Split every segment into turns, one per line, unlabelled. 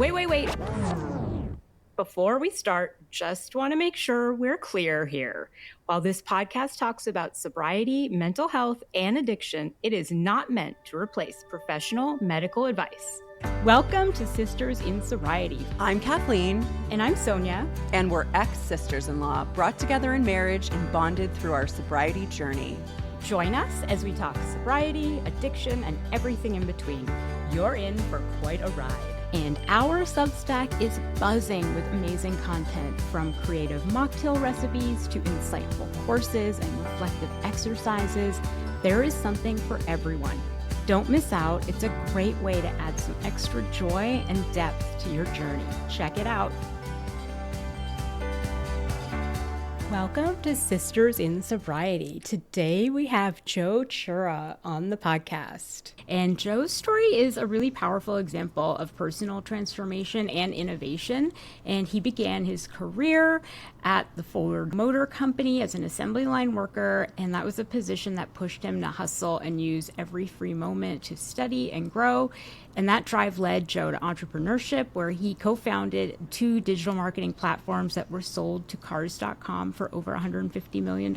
Wait. Before we start, just want to make sure we're clear here. While this podcast talks about sobriety, mental health, and addiction, it is not meant to replace professional medical advice. Welcome to Sisters in Sobriety.
I'm Kathleen.
And I'm Sonia.
And we're ex-sisters-in-law, brought together in marriage and bonded through our sobriety journey.
Join us as we talk sobriety, addiction, and everything in between. You're in for quite a ride. And our Substack is buzzing with amazing content, from creative mocktail recipes to insightful courses and reflective exercises. There is something for everyone. Don't miss out. It's a great way to add some extra joy and depth to your journey. Check it out. Welcome to Sisters in Sobriety. Today we have Joe Chura on the podcast. And Joe's story is a really powerful example of personal transformation and innovation. And he began his career at the Ford Motor Company as an assembly line worker. And that was a position that pushed him to hustle and use every free moment to study and grow. And that drive led Joe to entrepreneurship, where he co-founded 2 digital marketing platforms that were sold to cars.com for over $150 million.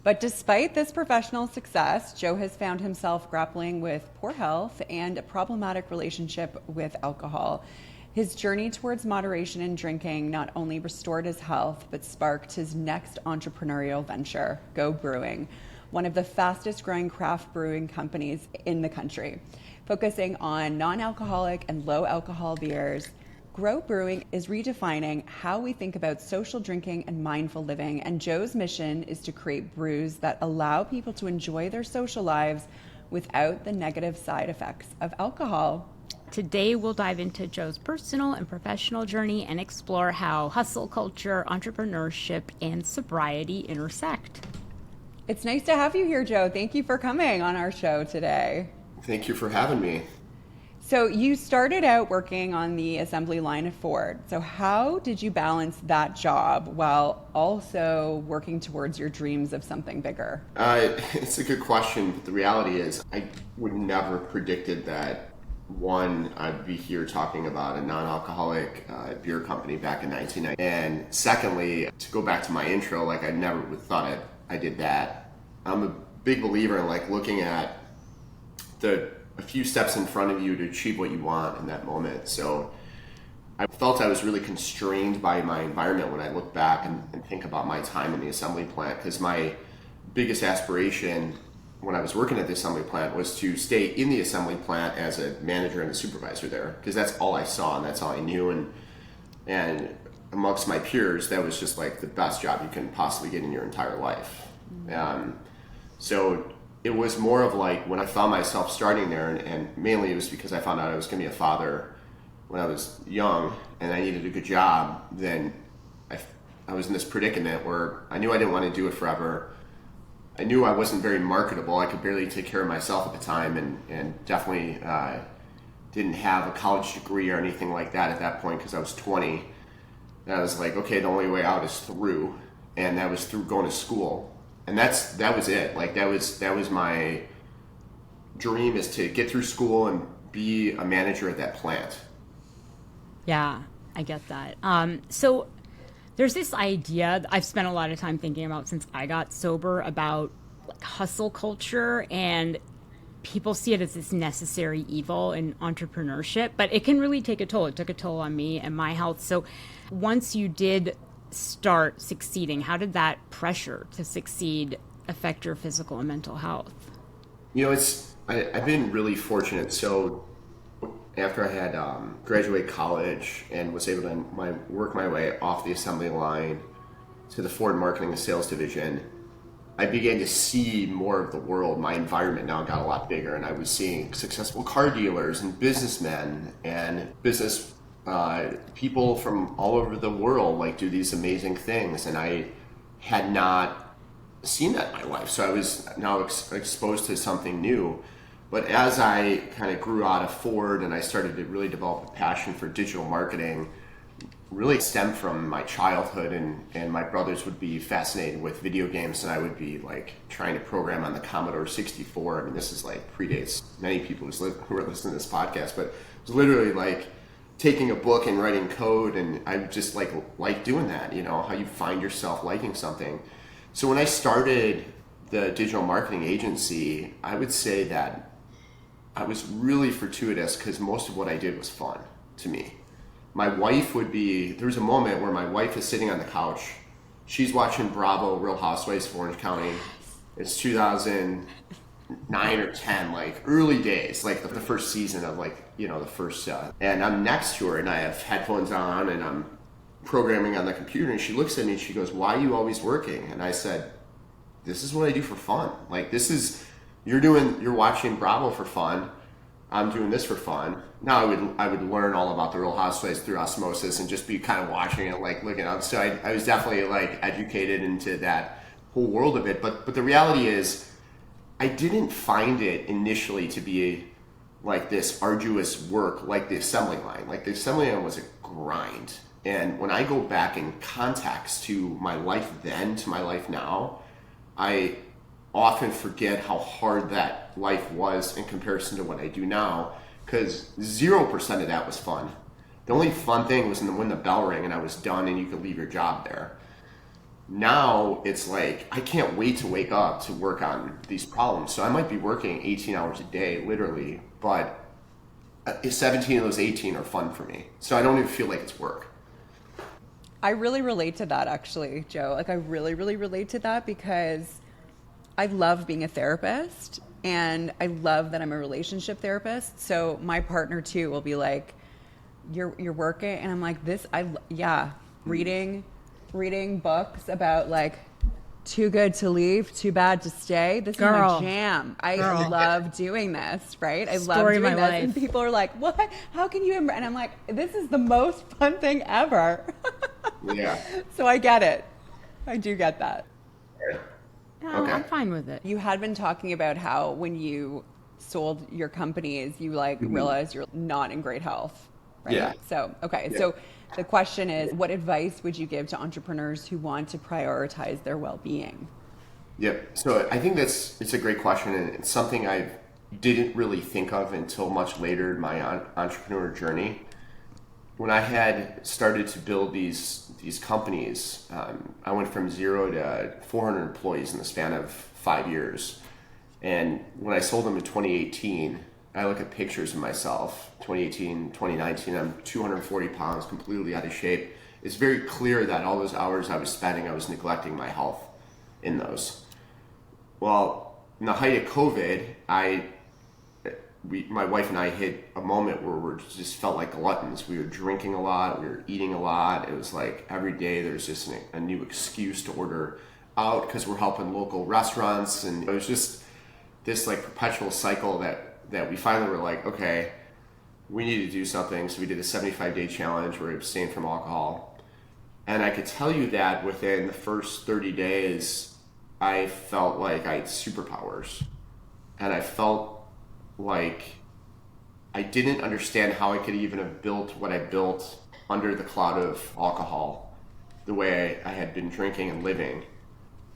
But despite this professional success, Joe has found himself grappling with poor health and a problematic relationship with alcohol. His journey towards moderation in drinking not only restored his health, but sparked his next entrepreneurial venture, Go Brewing, one of the fastest growing craft brewing companies in the country. Focusing on non-alcoholic and low-alcohol beers, Go Brewing is redefining how we think about social drinking and mindful living, and Joe's mission is to create brews that allow people to enjoy their social lives without the negative side effects of alcohol.
Today, we'll dive into Joe's personal and professional journey and explore how hustle culture, entrepreneurship, and sobriety intersect.
It's nice to have you here, Joe. Thank you for coming on our show today.
Thank you for having me.
So you started out working on the assembly line at Ford. So how did you balance that job while also working towards your dreams of something bigger?
It's a good question. But the reality is I would never predicted that, one, I'd be here talking about a non-alcoholic beer company back in 1990. And secondly, to go back to my intro, I never would thought I did that. I'm a big believer in looking at a few steps in front of you to achieve what you want in that moment. So I felt I was really constrained by my environment when I look back and think about my time in the assembly plant, because my biggest aspiration when I was working at the assembly plant was to stay in the assembly plant as a manager and a supervisor there, because that's all I saw and that's all I knew. And amongst my peers, that was just the best job you can possibly get in your entire life. So it was more of when I found myself starting there, and mainly it was because I found out I was going to be a father when I was young and I needed a good job. Then I was in this predicament where I knew I didn't want to do it forever. I knew I wasn't very marketable. I could barely take care of myself at the time, and definitely didn't have a college degree or anything like that at that point, because I was 20. And I was okay, the only way out is through, and that was through going to school. And that was it. That was my dream, is to get through school and be a manager at that plant.
Yeah, I get that. So there's this idea I've spent a lot of time thinking about since I got sober about hustle culture, and people see it as this necessary evil in entrepreneurship, but it can really take a toll. It took a toll on me and my health. So once you did start succeeding, how did that pressure to succeed affect your physical and mental health?
I've been really fortunate. So after I had graduated college and was able to work my way off the assembly line to the Ford marketing and sales division, I began to see more of the world. My environment now got a lot bigger, and I was seeing successful car dealers and businessmen and business people from all over the world do these amazing things, and I had not seen that in my life. So I was now exposed to something new. But as I kind of grew out of Ford and I started to really develop a passion for digital marketing, really stemmed from my childhood, and my brothers would be fascinated with video games, and I would be trying to program on the Commodore 64. I mean, this is predates many people who are listening to this podcast, but it was literally taking a book and writing code, and I just like doing that, how you find yourself liking something. So when I started the digital marketing agency, I would say that I was really fortuitous because most of what I did was fun to me. My wife there's a moment where my wife is sitting on the couch. She's watching Bravo, Real Housewives of Orange County. It's 2009 or 10, like early days, like the first season of the first, and I'm next to her and I have headphones on and I'm programming on the computer, and she looks at me and she goes, "Why are you always working?" And I said, "This is what I do for fun. Like you're watching Bravo for fun. I'm doing this for fun." Now I would learn all about the Real Housewives through osmosis and just be kind of watching it, like looking up. So I was definitely like educated into that whole world of it. But the reality is, I didn't find it initially to be like this arduous work, like the assembly line. Like the assembly line was a grind. And when I go back in context to my life then to my life now, I often forget how hard that life was in comparison to what I do now, because 0% of that was fun. The only fun thing was when the bell rang and I was done and you could leave your job there. Now it's like, I can't wait to wake up to work on these problems. So I might be working 18 hours a day, literally, but 17 of those 18 are fun for me. So I don't even feel like it's work.
I really relate to that, actually, Joe. Like, I really, really relate to that because I love being a therapist and I love that I'm a relationship therapist. So my partner too will be like, you're working. And I'm like, reading books about like too good to leave, too bad to stay. This is my jam. I love doing this, right? I love doing this. Life. And people are like, what? How can you? And I'm like, this is the most fun thing ever.
Yeah.
So I get it. I do get that.
No,
Okay.
I'm fine with it.
You had been talking about how when you sold your companies, you realized you're not in great health, right?
Yeah.
So, okay.
Yeah.
So the question is, what advice would you give to entrepreneurs who want to prioritize their well-being?
Yep. So I think it's a great question, and it's something I didn't really think of until much later in my entrepreneur journey. When I had started to build these companies, I went from 0 to 400 employees in the span of 5 years. And when I sold them in 2018, I look at pictures of myself, 2018, 2019, I'm 240 pounds, completely out of shape. It's very clear that all those hours I was spending, I was neglecting my health in those. Well, in the height of COVID, my wife and I hit a moment where we just felt like gluttons. We were drinking a lot, we were eating a lot. It was like every day there's just a new excuse to order out because we're helping local restaurants. And it was just this like perpetual cycle that we finally were like, okay, we need to do something. So we did a 75-day challenge where we abstained from alcohol. And I could tell you that within the first 30 days, I felt like I had superpowers. And I felt like I didn't understand how I could even have built what I built under the cloud of alcohol, the way I had been drinking and living.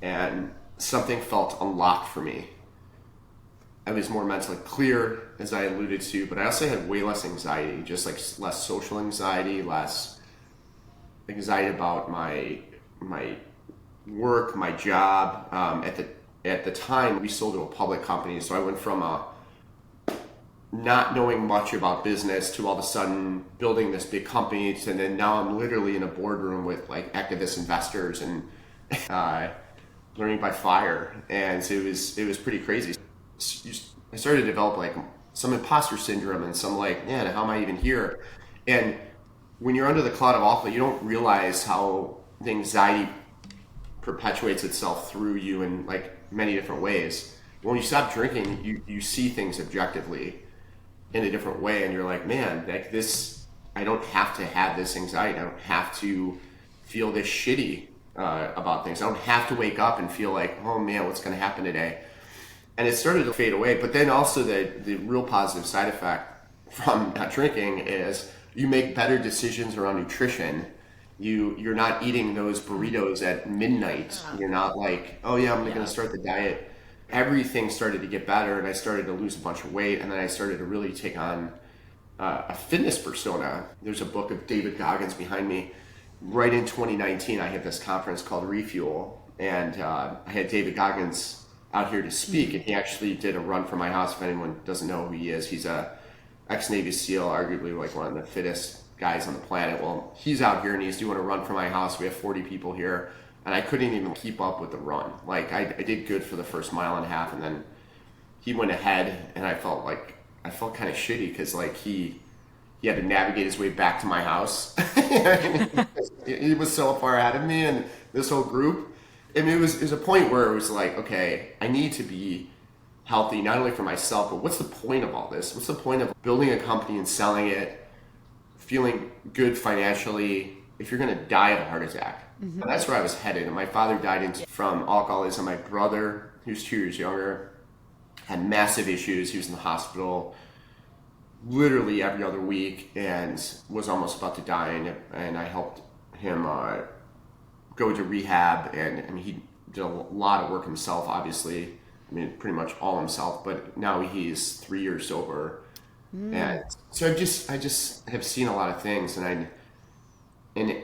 And something felt unlocked for me. I was more mentally clear, as I alluded to, but I also had way less anxiety, just like less social anxiety, less anxiety about my work, my job. At the time, we sold to a public company, so I went from not knowing much about business to all of a sudden building this big company, and then now I'm literally in a boardroom with like activist investors and learning by fire, and so it was pretty crazy. I started to develop like some imposter syndrome and some like, man, how am I even here? And when you're under the cloud of alcohol, you don't realize how the anxiety perpetuates itself through you in like many different ways. When you stop drinking, you see things objectively in a different way, and you're like, man, like this, I don't have to have this anxiety. I don't have to feel this shitty about things. I don't have to wake up and feel like, oh man, what's going to happen today? And it started to fade away. But then also the real positive side effect from not drinking is you make better decisions around nutrition. You're not eating those burritos at midnight. You're not like, oh yeah, I'm going to start the diet. Everything started to get better, and I started to lose a bunch of weight, and then I started to really take on a fitness persona. There's a book of David Goggins behind me. Right in 2019, I had this conference called Refuel, and I had David Goggins out here to speak, and he actually did a run for my house. If anyone doesn't know who he is, he's a ex-Navy SEAL, arguably like one of the fittest guys on the planet. Well, he's out here and he's doing a run for my house. We have 40 people here, and I couldn't even keep up with the run. Like I did good for the first mile and a half, and then he went ahead, and I felt kind of shitty because like he had to navigate his way back to my house. He was so far ahead of me and this whole group. I mean, it was a point where it was like, okay, I need to be healthy, not only for myself, but what's the point of all this? What's the point of building a company and selling it, feeling good financially, if you're going to die of a heart attack? Mm-hmm. And that's where I was headed. And my father died from alcoholism. My brother, who's 2 years younger, had massive issues. He was in the hospital literally every other week and was almost about to die. And I helped him go to rehab. And I mean, he did a lot of work himself, obviously. I mean, pretty much all himself. But now he's 3 years sober. And so I just have seen a lot of things. And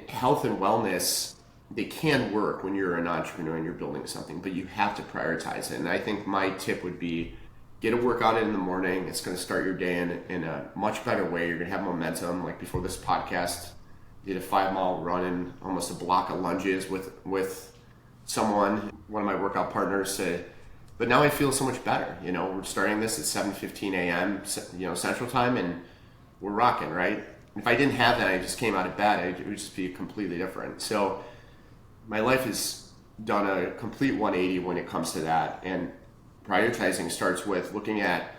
health and wellness, they can work when you're an entrepreneur and you're building something, but you have to prioritize it. And I think my tip would be get a workout in the morning. It's going to start your day in a much better way. You're going to have momentum. Like before this podcast, did a 5-mile run and almost a block of lunges with someone, one of my workout partners said, but now I feel so much better. You know, we're starting this at 7:15 a.m., Central Time, and we're rocking, right? If I didn't have that, I just came out of bed, it would just be completely different. So my life has done a complete 180 when it comes to that. And prioritizing starts with looking at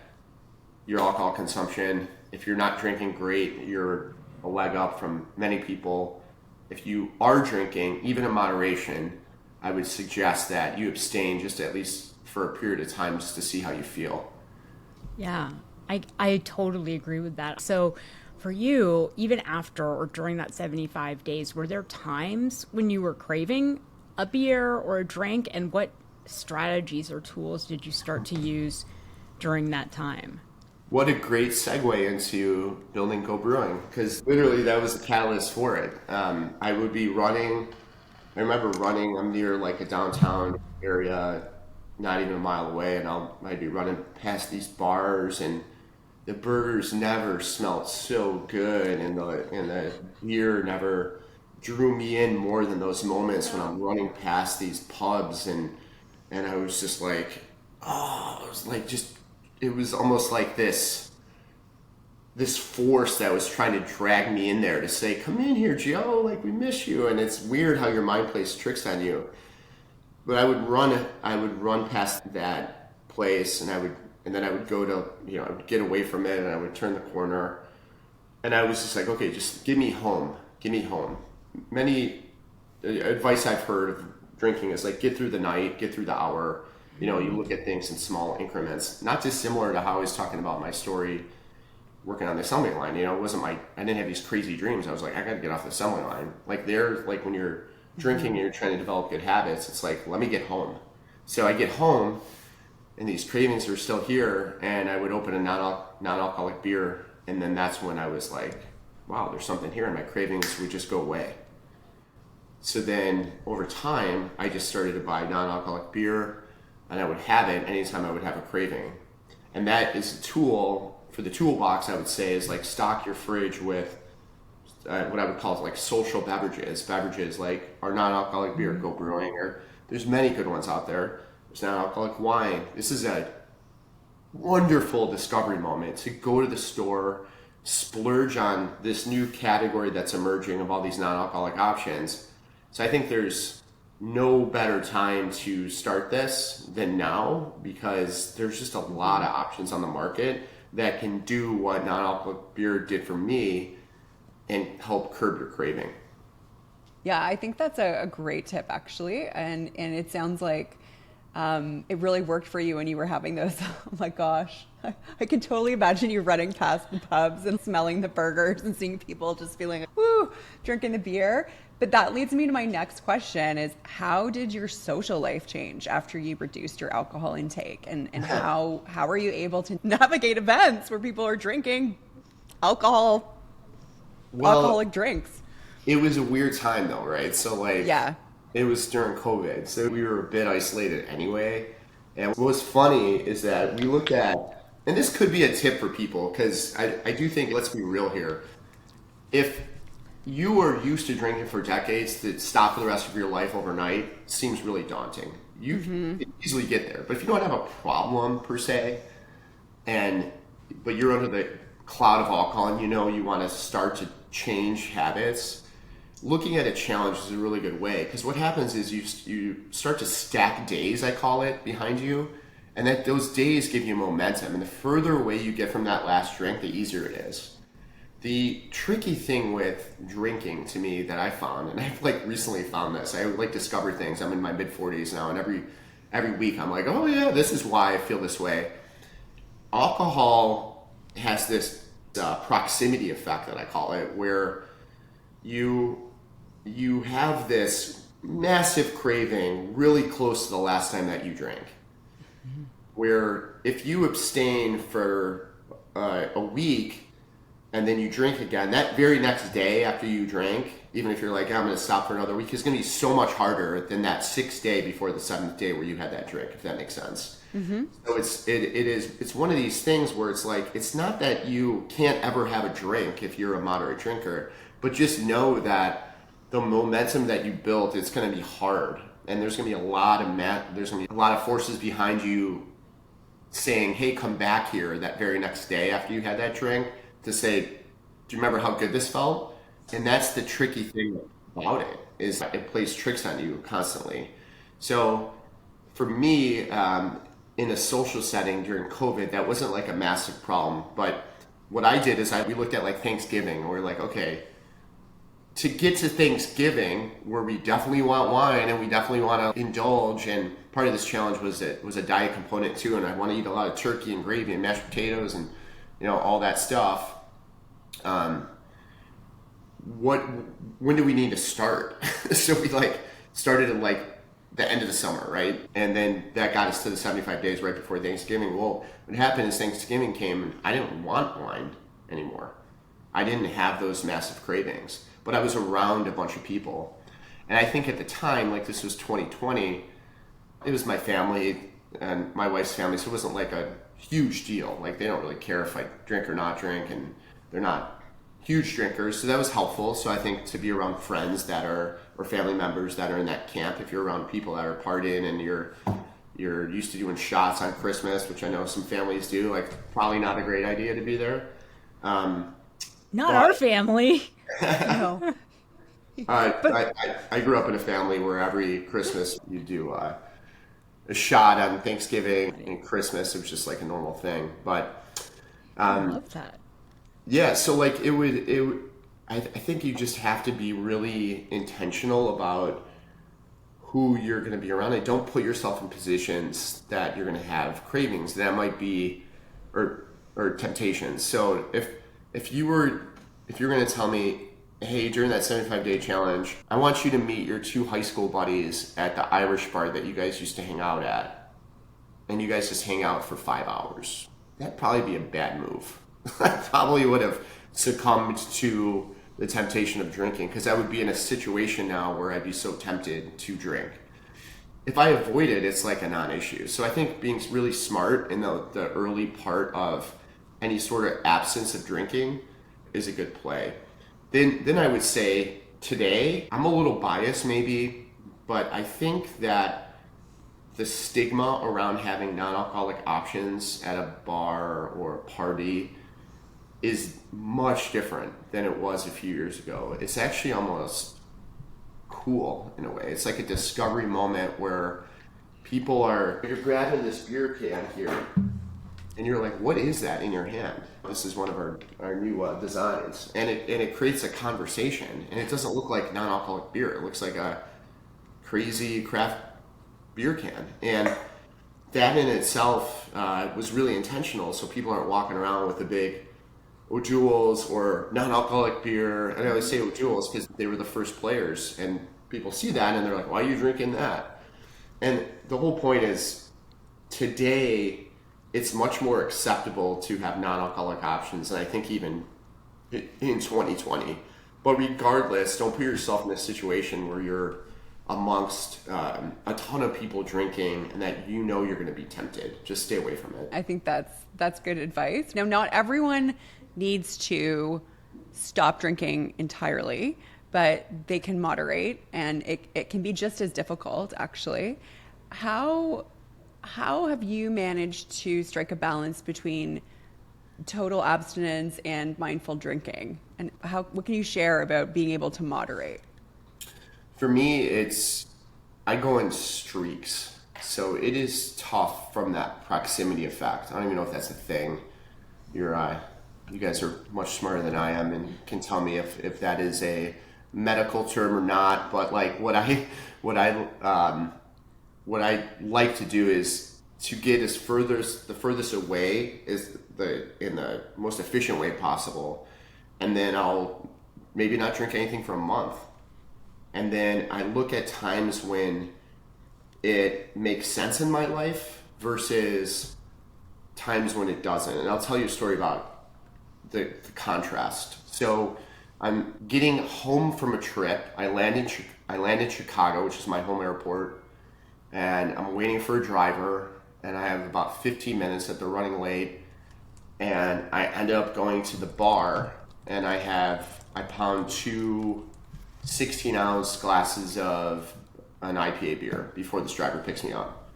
your alcohol consumption. If you're not drinking, great, you're a leg up from many people. If you are drinking, even in moderation, I would suggest that you abstain just at least for a period of time just to see how you feel.
Yeah, I totally agree with that. So for you, even after or during that 75 days, were there times when you were craving a beer or a drink? And what strategies or tools did you start to use during that time?
What a great segue into building Go Brewing, because literally that was the catalyst for it. I would be running, I remember running, I'm near like a downtown area, not even a mile away, and I'd be running past these bars, and the burgers never smelled so good, and the beer never drew me in more than those moments when I'm running past these pubs, and I was just like, oh, it was like it was almost like this force that was trying to drag me in there to say, come in here, Joe, like we miss you. And it's weird how your mind plays tricks on you. But I would run past that place, and then I would go to, I would get away from it, and I would turn the corner, and I was just like, okay, just give me home. Many advice I've heard of drinking is like, get through the night, get through the hour. You look at things in small increments, not dissimilar to how I was talking about my story working on the assembly line. I didn't have these crazy dreams. I was like, I got to get off the assembly line. Like when you're drinking and you're trying to develop good habits, it's like, let me get home. So I get home and these cravings are still here, and I would open a non-alcoholic beer, and then that's when I was like, wow, there's something here, and my cravings would just go away. So then over time, I just started to buy non-alcoholic beer, and I would have it anytime I would have a craving. And that is a tool for the toolbox, I would say, is like stock your fridge with what I would call like social beverages like our non-alcoholic beer, Go Brewing, or there's many good ones out there. There's non-alcoholic wine. This is a wonderful discovery moment to go to the store, splurge on this new category that's emerging of all these non-alcoholic options. So I think there's no better time to start this than now, because there's just a lot of options on the market that can do what non-alcoholic beer did for me and help curb your craving.
Yeah, I think that's a great tip, actually. And it sounds like it really worked for you when you were having those. Oh my gosh. I can totally imagine you running past the pubs and smelling the burgers and seeing people just feeling like, woo, drinking the beer. But that leads me to my next question is, how did your social life change after you reduced your alcohol intake? And how are you able to navigate events where people are drinking alcoholic drinks.
It was a weird time though, right? So like,
Yeah.
it was during COVID, so we were a bit isolated anyway. And what was funny is that we looked at, and this could be a tip for people, because I do think, let's be real here. If you were used to drinking for decades, to stop for the rest of your life overnight seems really daunting. You can easily get there. But if you don't have a problem per se, but you're under the cloud of alcohol and you want to start to change habits, looking at a challenge is a really good way, because what happens is you start to stack days, I call it, behind you, and that those days give you momentum, and the further away you get from that last drink, the easier it is. The tricky thing with drinking, to me, that I found, and I've like recently found this, I like discover things. I'm in my mid-40s now, and every week I'm like, oh yeah, this is why I feel this way. Alcohol has this proximity effect, that I call it, where you have this massive craving really close to the last time that you drank. Where if you abstain for a week and then you drink again, that very next day after you drank, even if you're like, I'm going to stop for another week, it's going to be so much harder than that 6th day before the 7th day where you had that drink, if that makes sense. So it's one of these things where it's like, it's not that you can't ever have a drink if you're a moderate drinker, but just know that the momentum that you built, it's going to be hard, and there's going to be a lot of forces behind you saying, hey, come back here that very next day after you had that drink to say, do you remember how good this felt? And that's the tricky thing about it, is it plays tricks on you constantly. So for me, in a social setting during COVID, that wasn't like a massive problem. But what I did is we looked at like Thanksgiving, and we're like, okay, to get to Thanksgiving, where we definitely want wine and we definitely want to indulge, and part of this challenge was a diet component too, and I want to eat a lot of turkey and gravy and mashed potatoes and all that stuff. When do we need to start? So we started at the end of the summer, right? And then that got us to the 75 days right before Thanksgiving. Well, what happened is Thanksgiving came and I didn't want wine anymore. I didn't have those massive cravings, but I was around a bunch of people. And I think at the time, this was 2020, it was my family and my wife's family, so it wasn't like a huge deal. They don't really care if I drink or not drink, and they're not huge drinkers, so that was helpful. So I think to be around friends or family members that are in that camp, if you're around people that are partying and you're used to doing shots on Christmas, which I know some families do, probably not a great idea to be there.
Not our family.
No.
I grew up in a family where every Christmas you do a shot on Thanksgiving and Christmas. It was just like a normal thing. But
I love that.
Yeah, so I think you just have to be really intentional about who you're going to be around, and don't put yourself in positions that you're going to have cravings that might be or temptations. So if you're going to tell me, hey, during that 75-day challenge, I want you to meet your 2 high school buddies at the Irish bar that you guys used to hang out at, and you guys just hang out for 5 hours, that'd probably be a bad move. I probably would have succumbed to the temptation of drinking, because I would be in a situation now where I'd be so tempted to drink. If I avoid it, it's like a non-issue. So I think being really smart in the early part of any sort of absence of drinking is a good play. Then I would say today, I'm a little biased maybe, but I think that the stigma around having non-alcoholic options at a bar or a party is much different than it was a few years ago. It's actually almost cool in a way. It's like a discovery moment where you're grabbing this beer can here, and you're like, what is that in your hand? This is one of our new designs. And it creates a conversation, and it doesn't look like non-alcoholic beer. It looks like a crazy craft beer can. And that in itself was really intentional, so people aren't walking around with a big O'Doul's or non-alcoholic beer. And I always say O'Doul's because they were the first players, and people see that and they're like, why are you drinking that? And the whole point is, today it's much more acceptable to have non-alcoholic options, and I think even in 2020. But regardless, don't put yourself in a situation where you're amongst a ton of people drinking and that you know you're going to be tempted. Just stay away from it.
I think that's good advice. Now, not everyone needs to stop drinking entirely, but they can moderate, and it can be just as difficult, actually. How have you managed to strike a balance between total abstinence and mindful drinking? And what can you share about being able to moderate?
For me, I go in streaks. So it is tough from that proximity effect. I don't even know if that's a thing. You guys are much smarter than I am and can tell me if that is a medical term or not. But like what I like to do is to get the furthest away in the most efficient way possible, and then I'll maybe not drink anything for a month. And then I look at times when it makes sense in my life versus times when it doesn't. And I'll tell you a story about the contrast. So I'm getting home from a trip. I land in Chicago, which is my home airport, and I'm waiting for a driver, and I have about 15 minutes that they're running late. And I end up going to the bar, and I pound 2 16-ounce glasses of an IPA beer before this driver picks me up.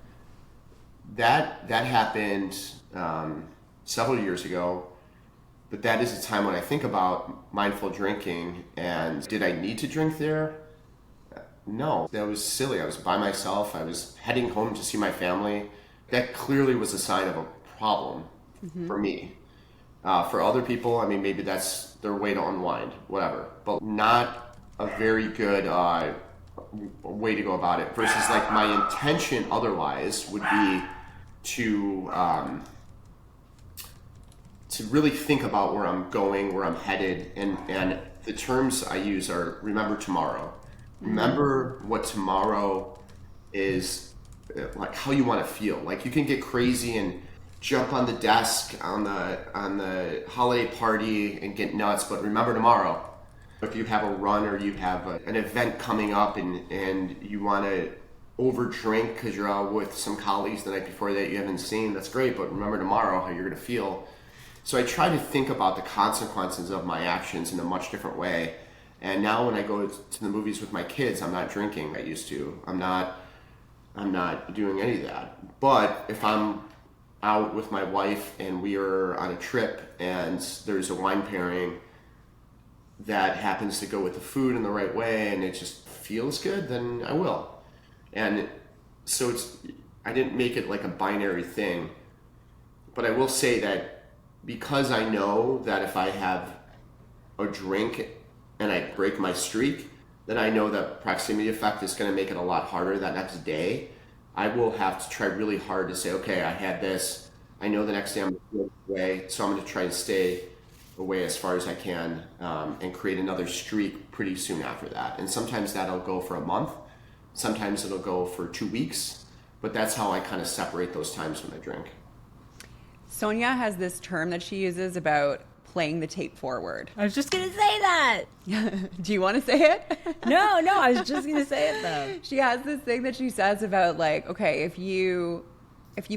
That happened several years ago, but that is a time when I think about mindful drinking. And did I need to drink there? No, that was silly. I was by myself. I was heading home to see my family. That clearly was a sign of a problem for me. For other people, I mean, maybe that's their way to unwind, whatever, but not a very good way to go about it. Versus like my intention otherwise would be to really think about where I'm going, where I'm headed, and the terms I use are remember tomorrow. Remember what tomorrow is, like how you want to feel. Like you can get crazy and jump on the desk on the holiday party and get nuts, but remember tomorrow. If you have a run or you have an event coming up and you want to overdrink because you're out with some colleagues the night before that you haven't seen, that's great, but remember tomorrow how you're going to feel. So I try to think about the consequences of my actions in a much different way. And now when I go to the movies with my kids, I'm not drinking like I used to. I'm not doing any of that. But if I'm out with my wife and we are on a trip and there's a wine pairing that happens to go with the food in the right way and it just feels good, then I will. And so I didn't make it like a binary thing, but I will say that because I know that if I have a drink and I break my streak, then I know that proximity effect is going to make it a lot harder that next day. I will have to try really hard to say, okay, I had this. I know the next day I'm going to go away, so I'm going to try to stay away as far as I can and create another streak pretty soon after that. And sometimes that'll go for a month. Sometimes it'll go for 2 weeks. But that's how I kind of separate those times when I drink.
Sonia has this term that she uses about playing the tape forward.
I was just going to say that.
Do you want to say it?
No, I was just going to say it though.
She has this thing that she says about like, okay, if you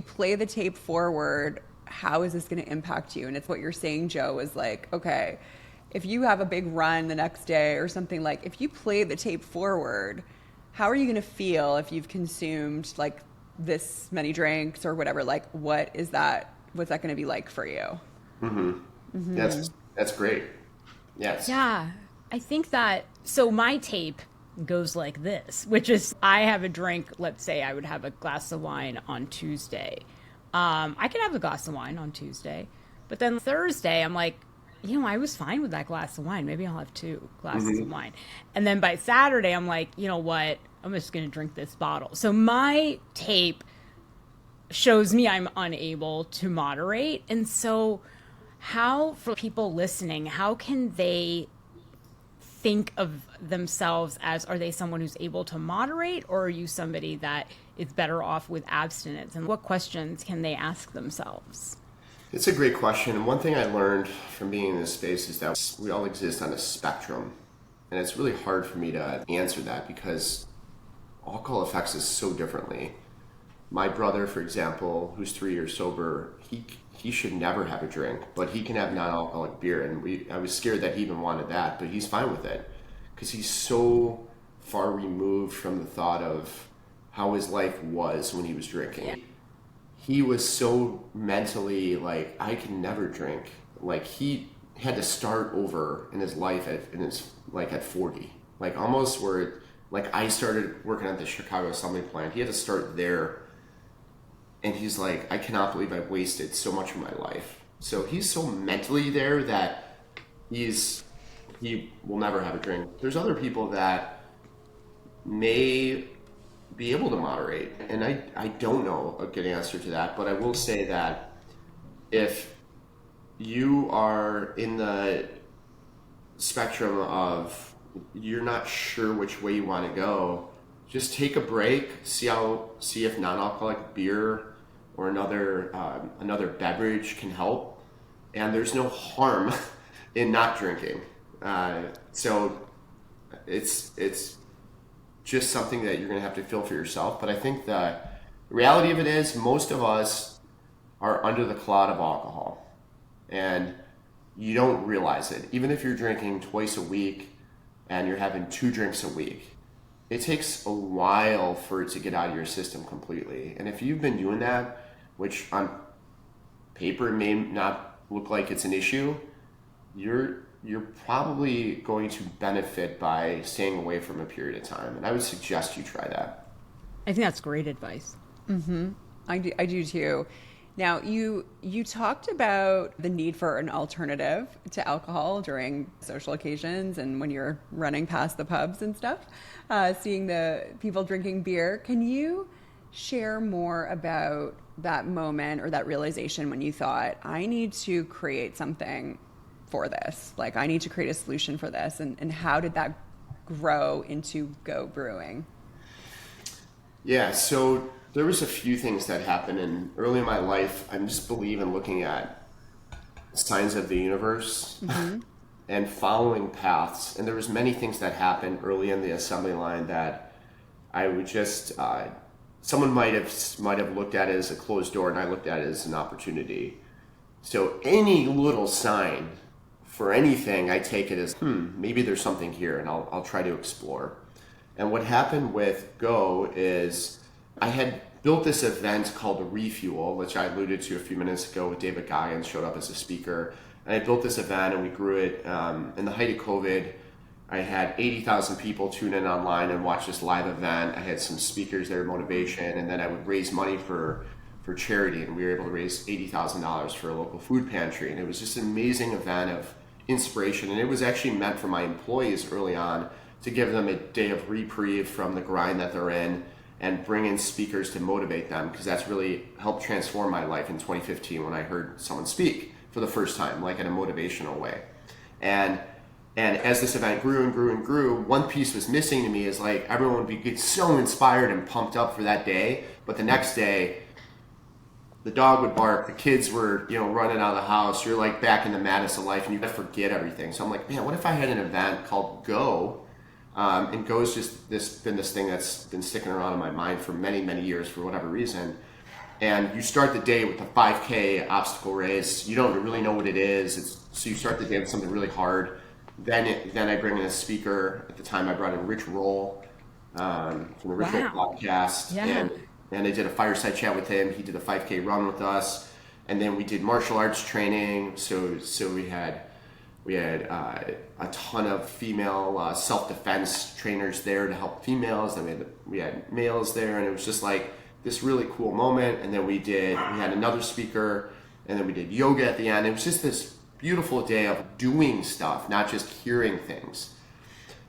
play the tape forward, how is this going to impact you? And it's what you're saying, Joe, is like, okay, if you have a big run the next day or something, like if you play the tape forward, how are you going to feel if you've consumed like this many drinks or whatever? Like, what's that going to be like for you?
That's great. Yes.
Yeah. I think that, so my tape goes like this, which is I have a drink, let's say I would have a glass of wine on Tuesday. I could have a glass of wine on Tuesday, but then Thursday I'm like, I was fine with that glass of wine. Maybe I'll have 2 glasses of wine. And then by Saturday I'm like, you know what? I'm just going to drink this bottle. So my tape shows me I'm unable to moderate. And so how, for people listening, how can they think of themselves as, are they someone who's able to moderate, or are you somebody that is better off with abstinence? And what questions can they ask themselves?
It's a great question. And one thing I learned from being in this space is that we all exist on a spectrum. And it's really hard for me to answer that because alcohol affects us so differently. My brother, for example, who's 3 years sober, he should never have a drink, but he can have non-alcoholic beer. And I was scared that he even wanted that, but he's fine with it because he's so far removed from the thought of how his life was when he was drinking. Yeah. He was so mentally like, I can never drink. Like he had to start over in his life at 40. Like almost where, like I started working at the Chicago assembly plant. He had to start there. And he's like, I cannot believe I've wasted so much of my life. So he's so mentally there that he will never have a drink. There's other people that may be able to moderate. And I don't know a good answer to that, but I will say that if you are in the spectrum of you're not sure which way you want to go, just take a break, see if non-alcoholic beer or another beverage can help. And there's no harm in not drinking. So it's just something that you're going to have to feel for yourself. But I think the reality of it is most of us are under the cloud of alcohol and you don't realize it. Even if you're drinking twice a week and you're having 2 drinks a week, it takes a while for it to get out of your system completely. And if you've been doing that, which on paper may not look like it's an issue, you're probably going to benefit by staying away from a period of time. And I would suggest you try that.
I think that's great advice.
Mm-hmm. I do too. Now, you talked about the need for an alternative to alcohol during social occasions and when you're running past the pubs and stuff, seeing the people drinking beer. Can you share more about that moment or that realization when you thought, I need to create something for this? Like, I need to create a solution for this. And how did that grow into Go Brewing?
Yeah, so there was a few things that happened, and early in my life, I just believe in looking at signs of the universe and following paths. And there was many things that happened early in the assembly line that I would just, someone might have looked at it as a closed door, and I looked at it as an opportunity. So any little sign for anything, I take it as, maybe there's something here, and I'll try to explore. And what happened with Go is I had built this event called the Refuel, which I alluded to a few minutes ago with David Goggins, showed up as a speaker. And I built this event and we grew it. In the height of COVID, I had 80,000 people tune in online and watch this live event. I had some speakers there, motivation, and then I would raise money for charity. And we were able to raise $80,000 for a local food pantry. And it was just an amazing event of inspiration. And it was actually meant for my employees early on to give them a day of reprieve from the grind that they're in and bring in speakers to motivate them, because that's really helped transform my life in 2015 when I heard someone speak for the first time, like in a motivational way. And as this event grew and grew and grew, one piece was missing to me is like everyone would get so inspired and pumped up for that day, but the next day the dog would bark, the kids were running out of the house, you're like back in the madness of life and you forget everything. So I'm like, man, what if I had an event called Go? And Go's just been this thing that's been sticking around in my mind for many, many years for whatever reason. And you start the day with the 5K obstacle race. You don't really know what it is. So you start the day with something really hard. Then I bring in a speaker. At the time, I brought in Rich Roll from the Rich Roll podcast. Yeah. And I did a fireside chat with him. He did a 5K run with us. And then we did martial arts training. So we had a ton of female self-defense trainers there to help females. Then we had males there, and it was just like this really cool moment. And then we had another speaker, and then we did yoga at the end. It was just this beautiful day of doing stuff, not just hearing things.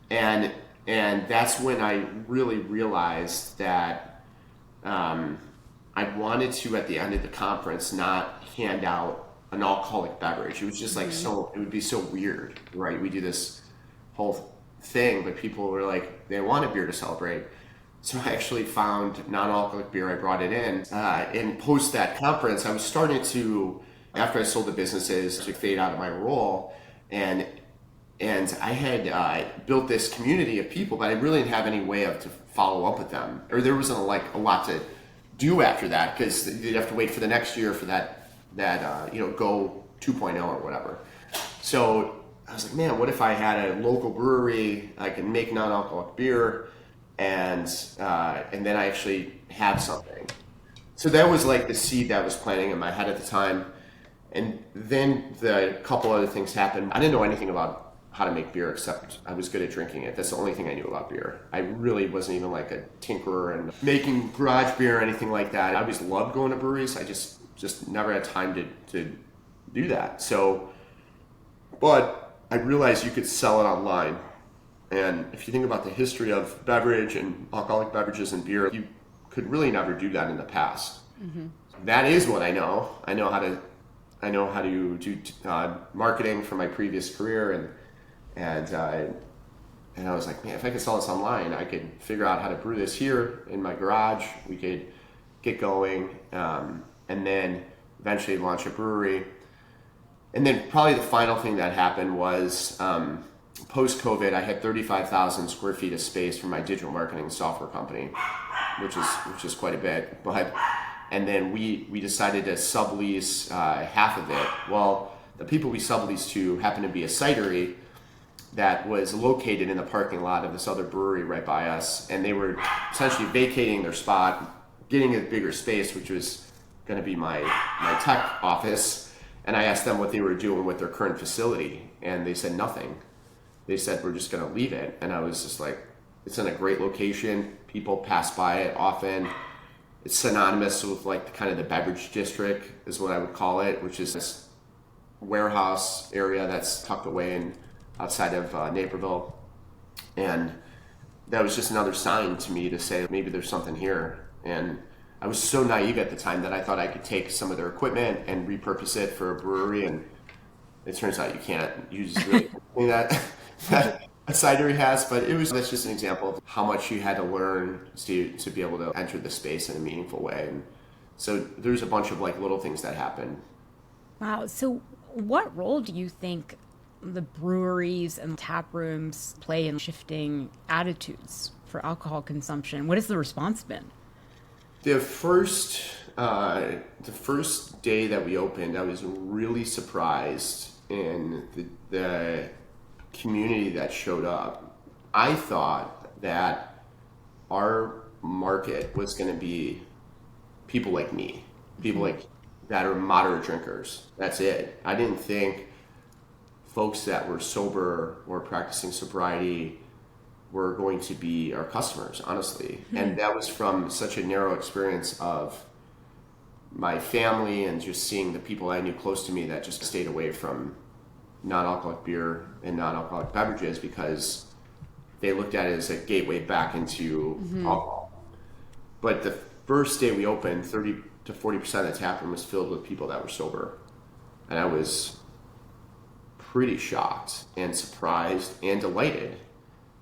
And that's when I really realized that I wanted to, at the end of the conference, not hand out an alcoholic beverage. It was just like it would be so weird, right? We do this whole thing, but people were like, they want a beer to celebrate. So I actually found non-alcoholic beer, I brought it in. And post that conference, I was starting to After I sold the businesses to fade out of my role, and I had built this community of people, but I really didn't have any way to follow up with them, or there wasn't like a lot to do after that, because you'd have to wait for the next year for that Go 2.0 or whatever. So I was like, man, what if I had a local brewery? I can make non-alcoholic beer, and then I actually have something. So that was like the seed that was planting in my head at the time. And then a couple other things happened. I didn't know anything about how to make beer, except I was good at drinking it. That's the only thing I knew about beer. I really wasn't even like a tinkerer and making garage beer or anything like that. I always loved going to breweries. I just never had time to do that. So, but I realized you could sell it online. And if you think about the history of beverage and alcoholic beverages and beer, you could really never do that in the past. Mm-hmm. That is what I know. I know how to do marketing from my previous career, and I was like, man, if I could sell this online, I could figure out how to brew this here in my garage. We could get going, and then eventually launch a brewery. And then probably the final thing that happened was post-COVID, I had 35,000 square feet of space for my digital marketing software company, which is quite a bit. And then we decided to sublease half of it. Well, the people we subleased to happened to be a cidery that was located in the parking lot of this other brewery right by us, and they were essentially vacating their spot, getting a bigger space, which was going to be my tech office. And I asked them what they were doing with their current facility, and they said nothing. They said, we're just going to leave it. And I was just like, it's in a great location. People pass by it often. It's synonymous with like kind of the beverage district is what I would call it, which is this warehouse area that's tucked away outside of Naperville. And that was just another sign to me to say, maybe there's something here. And I was so naive at the time that I thought I could take some of their equipment and repurpose it for a brewery, and it turns out you can't. You just really that a cidery has, but that's just an example of how much you had to learn to be able to enter the space in a meaningful way. And so there's a bunch of like little things that happen.
Wow. So what role do you think the breweries and tap rooms play in shifting attitudes for alcohol consumption? What has the response been?
The first day that we opened, I was really surprised in the community that showed up. I thought that our market was going to be people like me, people like that are moderate drinkers. That's it. I didn't think folks that were sober or practicing sobriety were going to be our customers, honestly. And that was from such a narrow experience of my family and just seeing the people I knew close to me that just stayed away from non-alcoholic beer and non-alcoholic beverages because they looked at it as a gateway back into alcohol. But the first day we opened, 30 to 40% of the tap room was filled with people that were sober. And I was pretty shocked and surprised and delighted.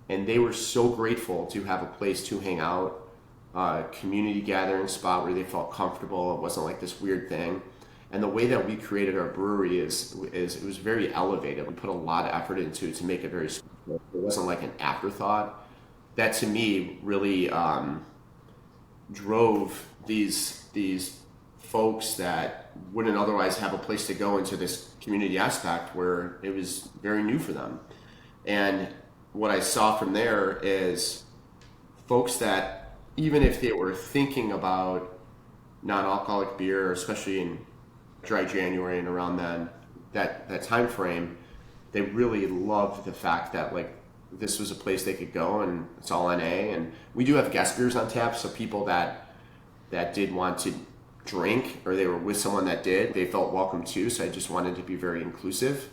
And they were so grateful to have a place to hang out, a community gathering spot where they felt comfortable. It wasn't like this weird thing. And the way that we created our brewery is it was very elevated. We put a lot of effort into it to make it very special. It wasn't like an afterthought. That to me really drove these folks that wouldn't otherwise have a place to go into this community aspect where it was very new for them. And what I saw from there is folks that even if they were thinking about non-alcoholic beer, especially in dry January and around then, that time frame, they really loved the fact that like this was a place they could go and it's all NA. And we do have guest beers on tap, so people that did want to drink or they were with someone that did, they felt welcome too. So I just wanted to be very inclusive.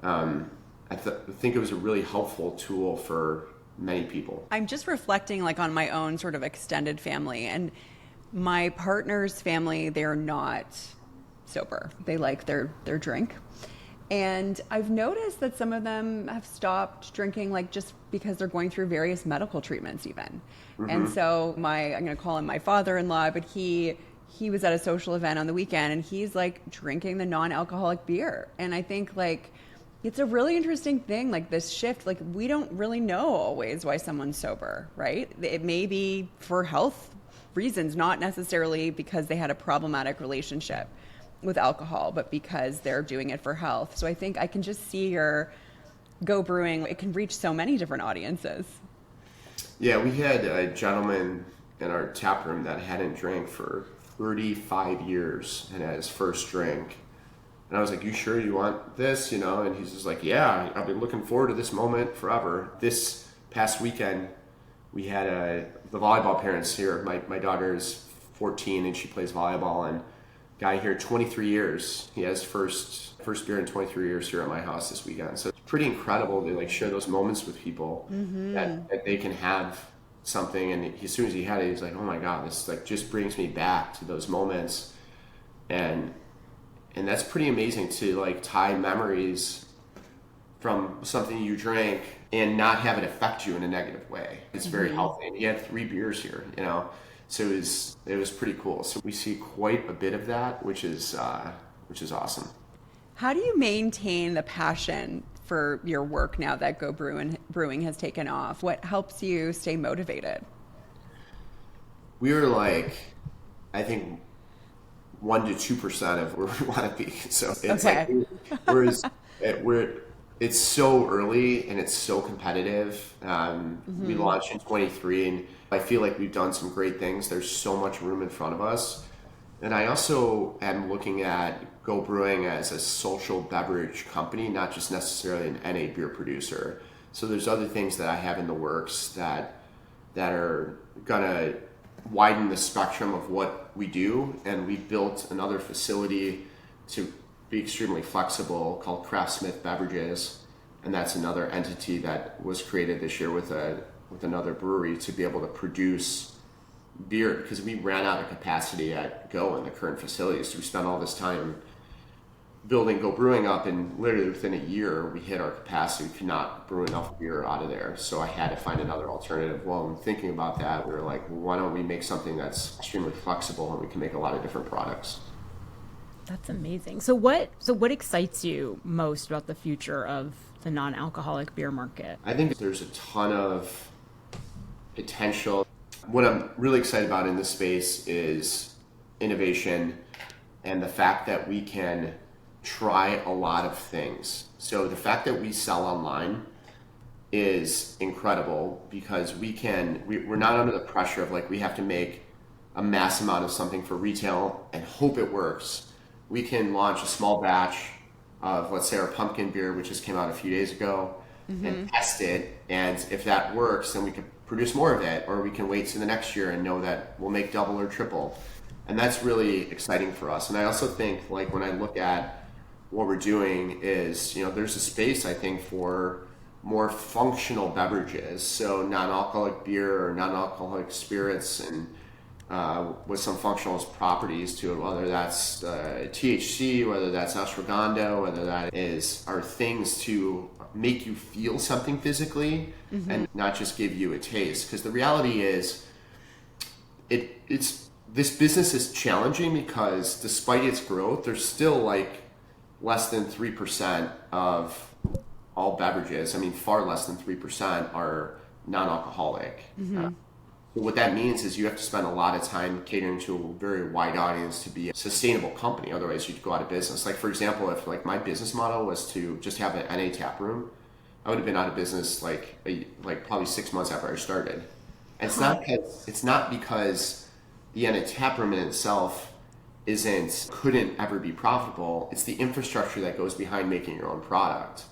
I think it was a really helpful tool for many people.
I'm just reflecting like on my own sort of extended family, and my partner's family, they're not sober. They like their drink. And I've noticed that some of them have stopped drinking like just because they're going through various medical treatments even. And so I'm going to call him my father-in-law, but he he was at a social event on the weekend and he's like drinking the non-alcoholic beer. And I think like it's a really interesting thing, like this shift. Like we don't really know always why someone's sober, right? It may be for health reasons, not necessarily because they had a problematic relationship with alcohol, but because they're doing it for health. So I think I can just see your Go Brewing, it can reach so many different audiences.
Yeah, we had a gentleman in our tap room that hadn't drank for 35 years and had his first drink. And I was like, you sure you want this? And he's just like, yeah, I've been looking forward to this moment forever. This past weekend, we had the volleyball parents here. My daughter is 14 and she plays volleyball, and guy here 23 years. He has first beer in 23 years here at my house this weekend. So it's pretty incredible to like share those moments with people that they can have something. And as soon as he had it, he's like, oh my God, this like just brings me back to those moments. And that's pretty amazing to like tie memories from something you drank and not have it affect you in a negative way. It's very healthy. And he had 3 beers here, so it was pretty cool. So we see quite a bit of that, which is awesome.
How do you maintain the passion for your work now that Go Brewing has taken off? What helps you stay motivated?
We are like, I think 1% to 2% of where we want to be. So it's
okay.
It's so early and it's so competitive. We launched in 23 and I feel like we've done some great things. There's so much room in front of us. And I also am looking at Go Brewing as a social beverage company, not just necessarily an NA beer producer. So there's other things that I have in the works that are gonna widen the spectrum of what we do. And we built another facility to be extremely flexible called Craftsmith Beverages. And that's another entity that was created this year with another brewery to be able to produce beer, because we ran out of capacity at Go in the current facilities. So we spent all this time building Go Brewing up, and literally within a year we hit our capacity. We could not brew enough beer out of there, so I had to find another alternative. Well, in thinking about that, we were like, well, why don't we make something that's extremely flexible and we can make a lot of different products.
That's amazing. So what excites you most about the future of the non-alcoholic beer market?
I think there's a ton of potential. What I'm really excited about in this space is innovation and the fact that we can try a lot of things. So the fact that we sell online is incredible because we're not under the pressure of like we have to make a mass amount of something for retail and hope it works. We can launch a small batch of, let's say, our pumpkin beer, which just came out a few days ago, and test it. And if that works, then we can produce more of it, or we can wait to the next year and know that we'll make double or triple. And that's really exciting for us. And I also think, like, when I look at what we're doing is, there's a space, I think, for more functional beverages. So non-alcoholic beer or non-alcoholic spirits and with some functional properties to it, whether that's THC, whether that's ashwagandha, whether that are things to make you feel something physically and not just give you a taste. Because the reality is, this business is challenging because despite its growth, there's still like less than 3% of all beverages. I mean, far less than 3% are non-alcoholic. So what that means is you have to spend a lot of time catering to a very wide audience to be a sustainable company. Otherwise, you'd go out of business. Like, for example, if like my business model was to just have an NA tap room, I would have been out of business like probably 6 months after I started. And it's not because the NA tap room in itself couldn't ever be profitable. It's the infrastructure that goes behind making your own product.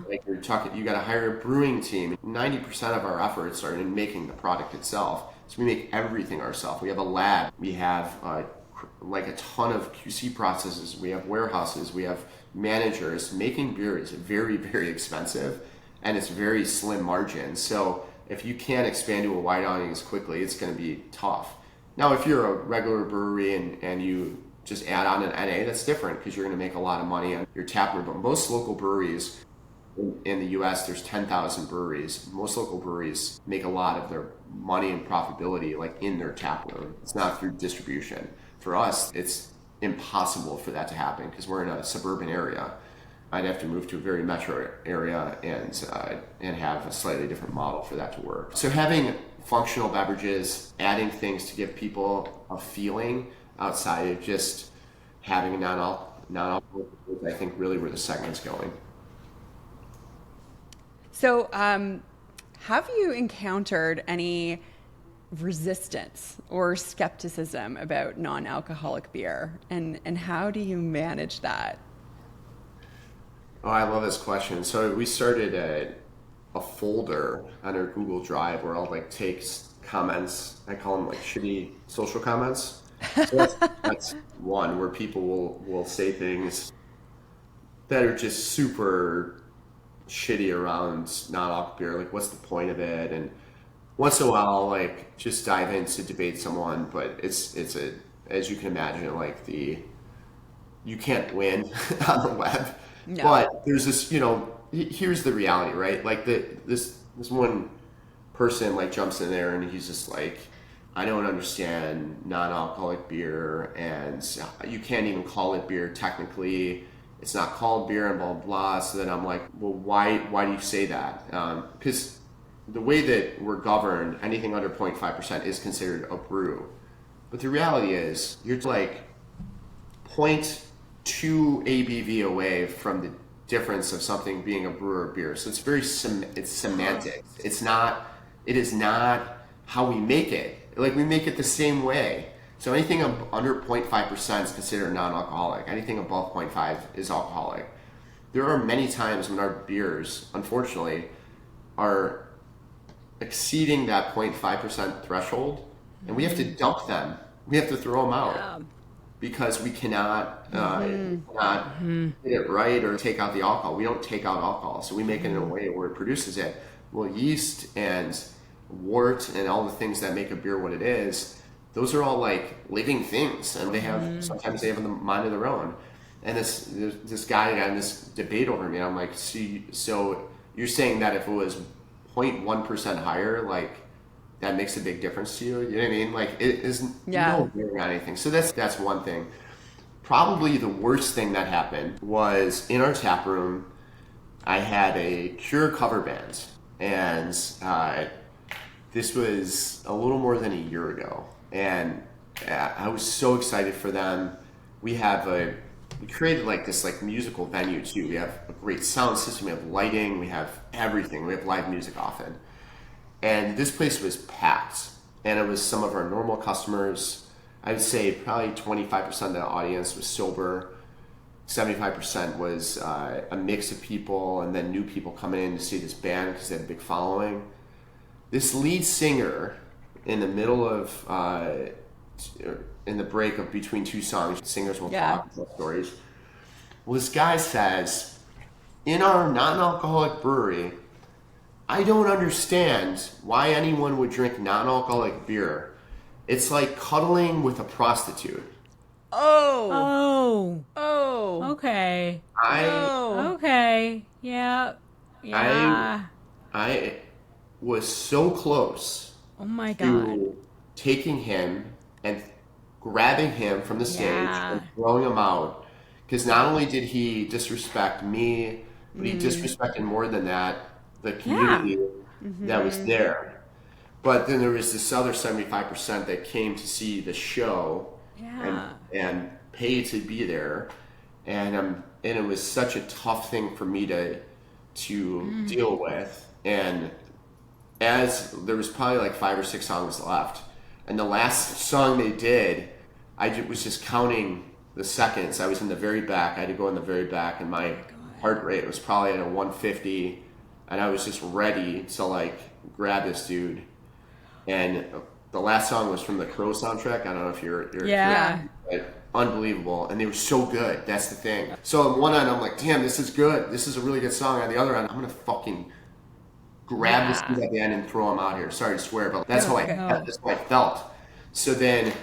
Like you're talking, you got to hire a brewing team. 90% of our efforts are in making the product itself. So we make everything ourselves. We have a lab. We have like a ton of QC processes. We have warehouses. We have managers. Making beer is very, very expensive, and it's very slim margins. So if you can't expand to a wide audience quickly, it's going to be tough. Now, if you're a regular brewery and you just add on an NA, that's different because you're going to make a lot of money on your tap room. But most local breweries in the US, there's 10,000 breweries. Most local breweries make a lot of their money and profitability like in their tap room. It's not through distribution. for us, it's impossible for that to happen because we're in a suburban area. I'd have to move to a very metro area and have a slightly different model for that to work. So having functional beverages, adding things to give people a feeling outside of just having a non-alcoholic, I think really where the segment's going.
So have you encountered any resistance or skepticism about non-alcoholic beer, and how do you manage that?
Oh, I love this question. So we started a folder on our Google Drive where I'll like take comments. I call them like shitty social comments. So that's one where people will say things that are just super shitty around non-alcoholic beer. Like, what's the point of it? And once in a while, I'll like just dive in to debate someone, but it's as you can imagine, like you can't win on the web. No. But there's this, here's the reality, right? Like this one person like jumps in there and he's just like, I don't understand non-alcoholic beer, and you can't even call it beer technically. It's not called beer and blah, blah, blah. So then I'm like, well, why do you say that? Because the way that we're governed, anything under 0.5% is considered a brew. But the reality is you're like 0.2 ABV away from the difference of something being a brew or beer. So it's very it's semantics. It is not how we make it. Like, we make it the same way. So anything under 0.5% is considered non-alcoholic. Anything above 0.5 is alcoholic. There are many times when our beers, unfortunately, are exceeding that 0.5% threshold, and we have to dump them. We have to throw them out because we cannot get it right or take out the alcohol. We don't take out alcohol, so we make it in a way where it produces it. Well, yeast and wort and all the things that make a beer what it is, those are all like living things, and they have sometimes they have a mind of their own. And this guy got in this debate over me. I'm like, so you're saying that if it was 0.1% higher, like that makes a big difference to you? You know what I mean? Like, it isn't no bearing on anything. So that's one thing. Probably the worst thing that happened was in our tap room. I had a Cure cover band, and this was a little more than a year ago, and I was so excited for them. We created like this like musical venue too. We have a great sound system, we have lighting, we have everything. We have live music often. And this place was packed, and it was some of our normal customers. I would say probably 25% of the audience was sober. 75% was a mix of people, and then new people coming in to see this band because they had a big following. This lead singer, in the middle of, in the break of between two songs, singers will talk and tell stories. Well, this guy says, in our non-alcoholic brewery, I don't understand why anyone would drink non-alcoholic beer. It's like cuddling with a prostitute.
Oh. Okay. Okay. Yeah.
I was so close.
Oh my God.
To taking him and grabbing him from the stage and throwing him out. Because not only did he disrespect me, but he disrespected more than that, the community that was there. But then there was this other 75% that came to see the show and paid to be there. And it was such a tough thing for me to deal with. And as there was probably like 5 or 6 songs left, and the last song they did, I was just counting the seconds. I was in the very back. I had to go in the very back, and my heart rate was probably at a 150, and I was just ready to like grab this dude. And the last song was from the Crow soundtrack. I don't know if you're unbelievable, and they were so good. That's the thing. So on one end, I'm like, damn, this is good. This is a really good song. On the other end, I'm gonna fucking grab this dude at the end and throw him out here. Sorry to swear, but that's how I felt. So then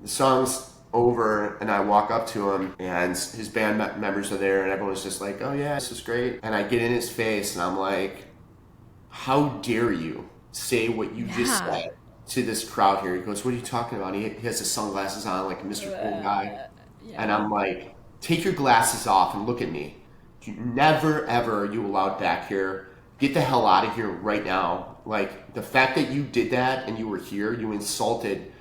the song's over, and I walk up to him, and his band members are there, and everyone's just like, oh yeah, this is great. And I get in his face, and I'm like, how dare you say what you just said to this crowd here. He goes, what are you talking about? He has his sunglasses on, like a Mr. Cool guy. And I'm like, take your glasses off and look at me. You never, ever, you allowed back here. Get the hell out of here right now. Like, the fact that you did that and you were here, you insulted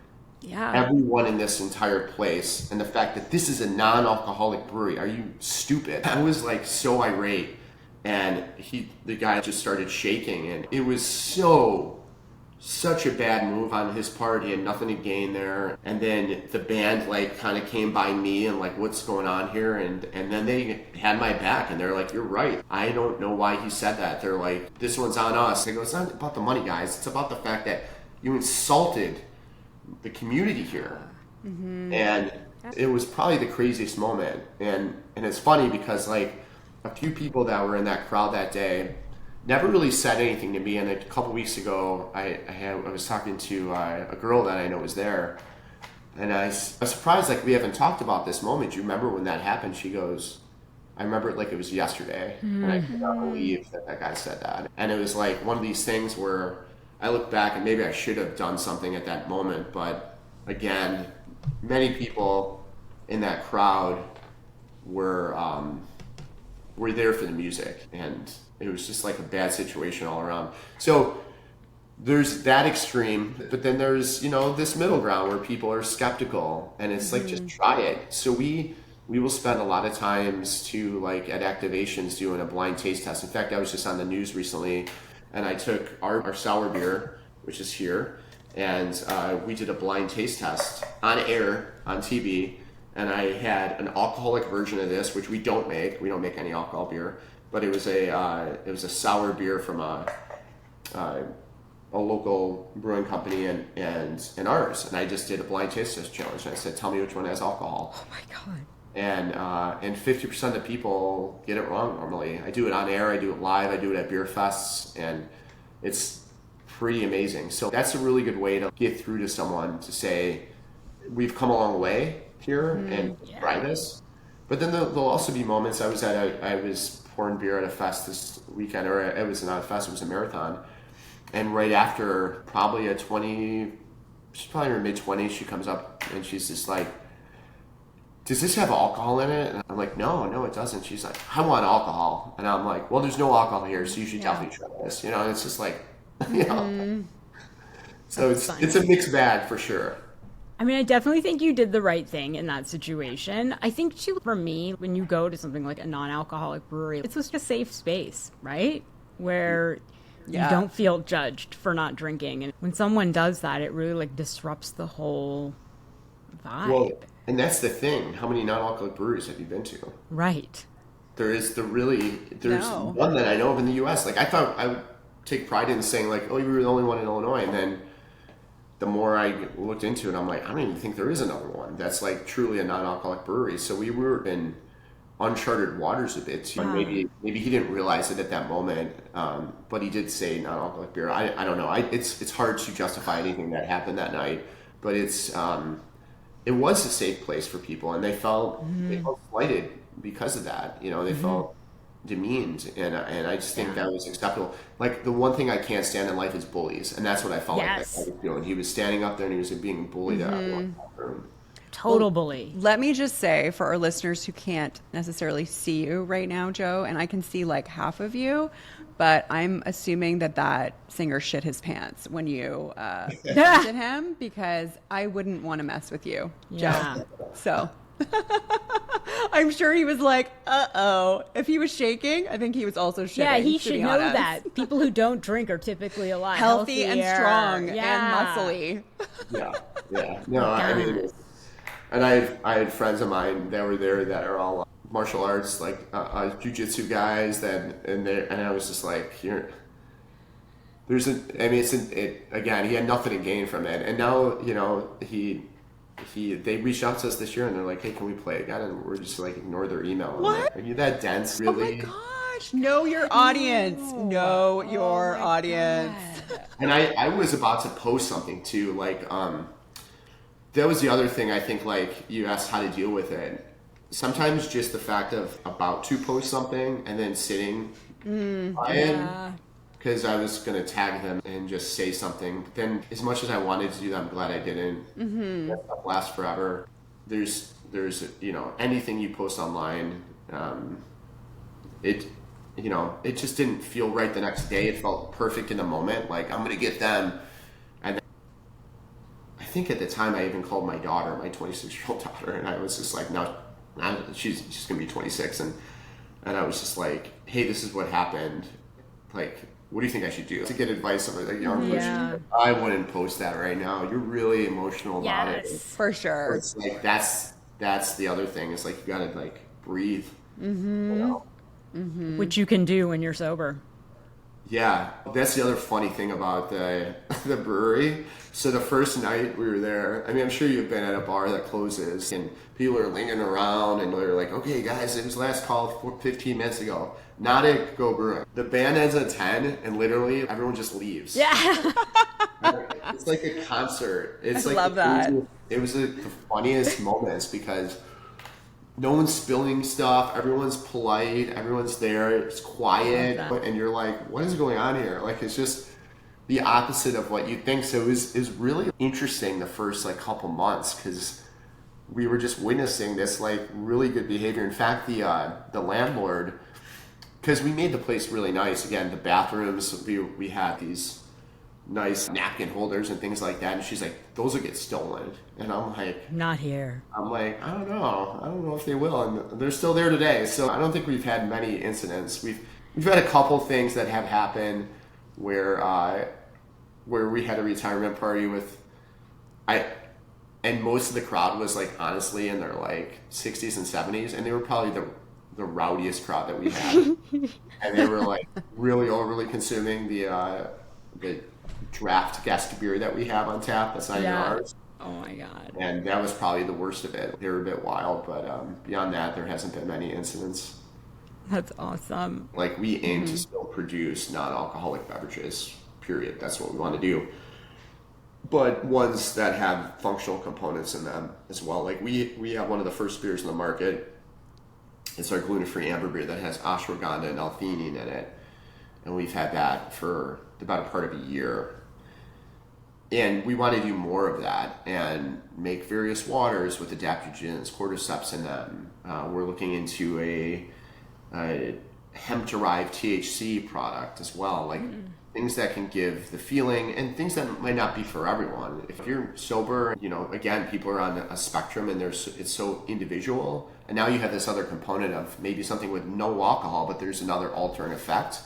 everyone in this entire place. And the fact that this is a non-alcoholic brewery, are you stupid? I was like so irate. And the guy just started shaking. And it was such a bad move on his part. He had nothing to gain there. And then the band like kind of came by me and like, what's going on here? And then they had my back and they're like, you're right. I don't know why he said that. They're like, this one's on us. I go, it's not about the money, guys. It's about the fact that you insulted the community here. And it was probably the craziest moment. And it's funny because like a few people that were in that crowd that day never really said anything to me. And a couple weeks ago, I was talking to a girl that I know was there, and I was surprised, like, we haven't talked about this moment. Do you remember when that happened? She goes, I remember it like it was yesterday, and I could not believe that guy said that. And it was like one of these things where I look back and maybe I should have done something at that moment, but again, many people in that crowd were there for the music, and it was just like a bad situation all around. So there's that extreme, but then there's, this middle ground where people are skeptical, and it's like, just try it. So we will spend a lot of times to like at activations doing a blind taste test. In fact, I was just on the news recently, and I took our sour beer, which is here, and we did a blind taste test on air on TV. And I had an alcoholic version of this, which we don't make. We don't make any alcohol beer, but it was a sour beer from a local brewing company and ours. And I just did a blind taste test challenge. And I said, tell me which one has alcohol.
Oh my God.
And 50% of the people get it wrong normally. I do it on air, I do it live, I do it at beer fests, and it's pretty amazing. So that's a really good way to get through to someone to say, we've come a long way here and try this. But then there'll also be moments. I was pouring beer at a fest this weekend, or it was not a fest, it was a marathon. And right after probably she's probably in her mid-20s, she comes up and she's just like, does this have alcohol in it? And I'm like, no, it doesn't. She's like, I want alcohol. And I'm like, well, there's no alcohol here, so you should definitely try this. And it's just like, So it's a mixed bag for sure.
I mean, I definitely think you did the right thing in that situation. I think, too, for me, when you go to something like a non-alcoholic brewery, it's just a safe space, right? Where you don't feel judged for not drinking. And when someone does that, it really, like, disrupts the whole vibe.
Well, and that's the thing. How many non-alcoholic breweries have you been to?
Right.
There's one that I know of in the U.S. Like, I thought I would take pride in saying, like, oh, you were the only one in Illinois. And then the more I looked into it, I'm like, I don't even think there is another one that's like truly a non-alcoholic brewery. So we were in uncharted waters a bit. Maybe he didn't realize it at that moment, but he did say non-alcoholic beer. I don't know. It's hard to justify anything that happened that night, but it was a safe place for people, and they felt slighted because of that. They felt demeaned, and I just think that was acceptable. Like, the one thing I can't stand in life is bullies, and that's what I felt like I was doing. He was standing up there and he was being bullied out of the room.
Total bully.
Let me just say, for our listeners who can't necessarily see you right now, Joe, and I can see like half of you, but I'm assuming that singer shit his pants when you at him, because I wouldn't want to mess with you, Joe. So I'm sure he was like, uh-oh. If he was shaking, I think he was also shitting.
Yeah, he should know that. People who don't drink are typically a lot
healthy
healthier.
And strong and muscly.
Yeah. No, I mean, and I had friends of mine that were there that are all martial arts, like jiu-jitsu guys, and I was just like, again, he had nothing to gain from it. And now, they reached out to us this year and they're like, hey, can we play again? And we're just like, ignore their email.
What?
Like, are you that dense, really?
Oh my gosh. Know your audience. Know your audience.
And I was about to post something too, like, that was the other thing. I think, like, you asked how to deal with it. Sometimes just the fact of about to post something and then sitting by it because I was going to tag them and just say something. But then as much as I wanted to do that, I'm glad I didn't. That stuff lasts forever. There's anything you post online, it just didn't feel right the next day. It felt perfect in the moment. Like, I'm going to get them. And I think at the time I even called my daughter, my 26-year-old daughter, and I was just like, no, she's going to be 26. And I was just like, hey, this is what happened. Like, what do you think I should do? To get advice from a young person, I wouldn't post that right now. You're really emotional about it.
For sure.
It's like, that's the other thing. It's like, you got to like breathe.
Which you can do when you're sober.
Yeah, that's the other funny thing about the brewery. So the first night we were there, I mean, I'm sure you've been at a bar that closes and people are lingering around and they're like, okay, guys, it was last call 15 minutes ago. Not at Go Brewing. The band ends at 10 and literally everyone just leaves.
Yeah.
It's like a concert. It's
I love that.
It was the funniest moments because no one's spilling stuff. Everyone's polite. Everyone's there. It's quiet. And you're like, what is going on here? Like, it's just the opposite of what you think. So it was really interesting the first like couple months because we were just witnessing this like really good behavior. In fact, the landlord, because we made the place really nice. Again, the bathrooms, we had these nice napkin holders and things like that, and she's like, those will get stolen. And I'm like,
not here.
I'm like, I don't know if they will. And they're still there today. So I don't think we've had many incidents. We've had a couple things that have happened where we had a retirement party and most of the crowd was like honestly in their like 60s and 70s, and they were probably the rowdiest crowd that we had. And they were like really overly consuming the draft guest beer that we have on tap. That's not even ours.
Oh my God.
And that was probably the worst of it. They were a bit wild, but beyond that, there hasn't been many incidents.
That's awesome.
Like, we aim to still produce non-alcoholic beverages, period. That's what we want to do. But ones that have functional components in them as well. Like, we have one of the first beers in the market. It's our gluten-free amber beer that has ashwagandha and L-theanine in it. And we've had that for about a part of a year. And we want to do more of that and make various waters with adaptogens, cordyceps in them. We're looking into a hemp-derived THC product as well, like things that can give the feeling and things that might not be for everyone. If you're sober, again, people are on a spectrum and it's so individual. And now you have this other component of maybe something with no alcohol, but there's another altering effect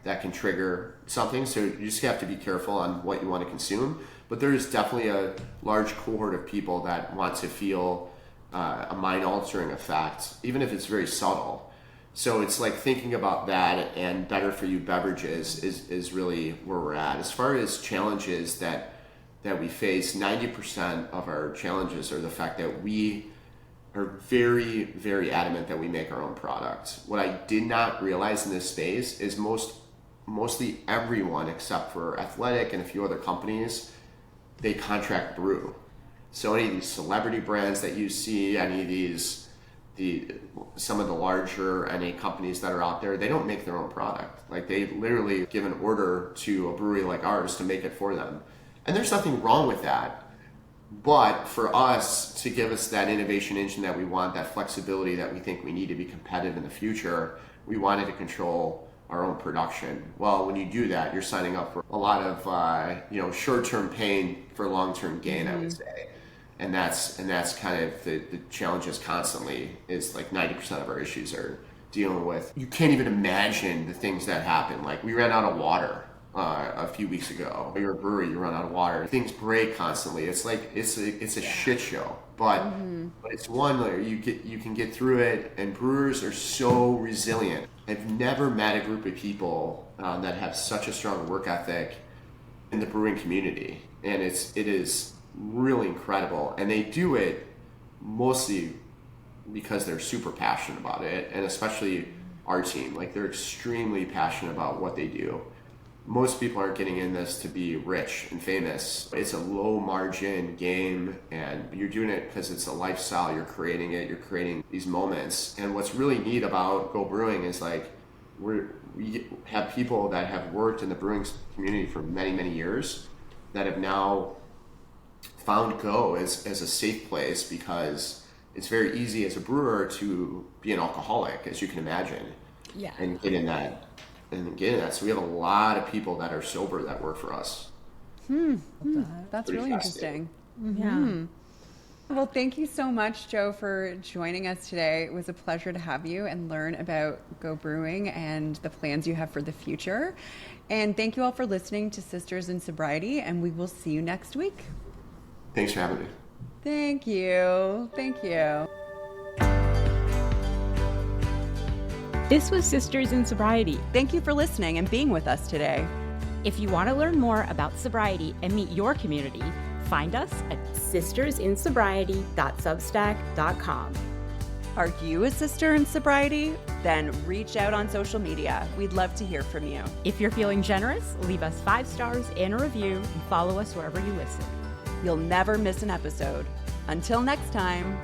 that can trigger something. So you just have to be careful on what you want to consume. But there is definitely a large cohort of people that want to feel a mind-altering effect, even if it's very subtle. So it's like thinking about that, and better for you beverages is really where we're at. As far as challenges that we face, 90% of our challenges are the fact that we are very, very adamant that we make our own product. What I did not realize in this space is mostly everyone except for Athletic and a few other companies, they contract brew. So any of these celebrity brands that you see, any of these, some of the larger NA companies that are out there, they don't make their own product. Like, they literally give an order to a brewery like ours to make it for them. And there's nothing wrong with that. But for us to give us that innovation engine that we want, that flexibility that we think we need to be competitive in the future, we wanted to control our own production. Well, when you do that, you're signing up for a lot of short-term pain for long-term gain, I would say. And that's kind of the challenges constantly, is like 90% of our issues are dealing with. You can't even imagine the things that happen. Like, we ran out of water a few weeks ago. You're a brewery, you run out of water. Things break constantly. It's like it's a shit show. But it's one layer. You can get through it, and brewers are so resilient. I've never met a group of people that have such a strong work ethic in the brewing community, and it is really incredible. And they do it mostly because they're super passionate about it, and especially our team. Like, they're extremely passionate about what they do. Most people aren't getting in this to be rich and famous. It's a low margin game, and you're doing it because it's a lifestyle. You're creating it. You're creating these moments. And what's really neat about Go Brewing is, like, we have people that have worked in the brewing community for many, many years that have now found Go as a safe place, because it's very easy as a brewer to be an alcoholic, as you can imagine, and get in that. So we have a lot of people that are sober that work for us.
That's
Pretty
really interesting.
Yeah.
Well, thank you so much, Joe, for joining us today. It was a pleasure to have you and learn about Go Brewing and the plans you have for the future. And thank you all for listening to Sisters in Sobriety, and we will see you next week.
Thanks for having me.
Thank you. Thank you.
This was Sisters in Sobriety.
Thank you for listening and being with us today.
If you want to learn more about sobriety and meet your community, find us at sistersinsobriety.substack.com.
Are you a sister in sobriety? Then reach out on social media. We'd love to hear from you.
If you're feeling generous, leave us 5 stars and a review and follow us wherever you listen.
You'll never miss an episode. Until next time.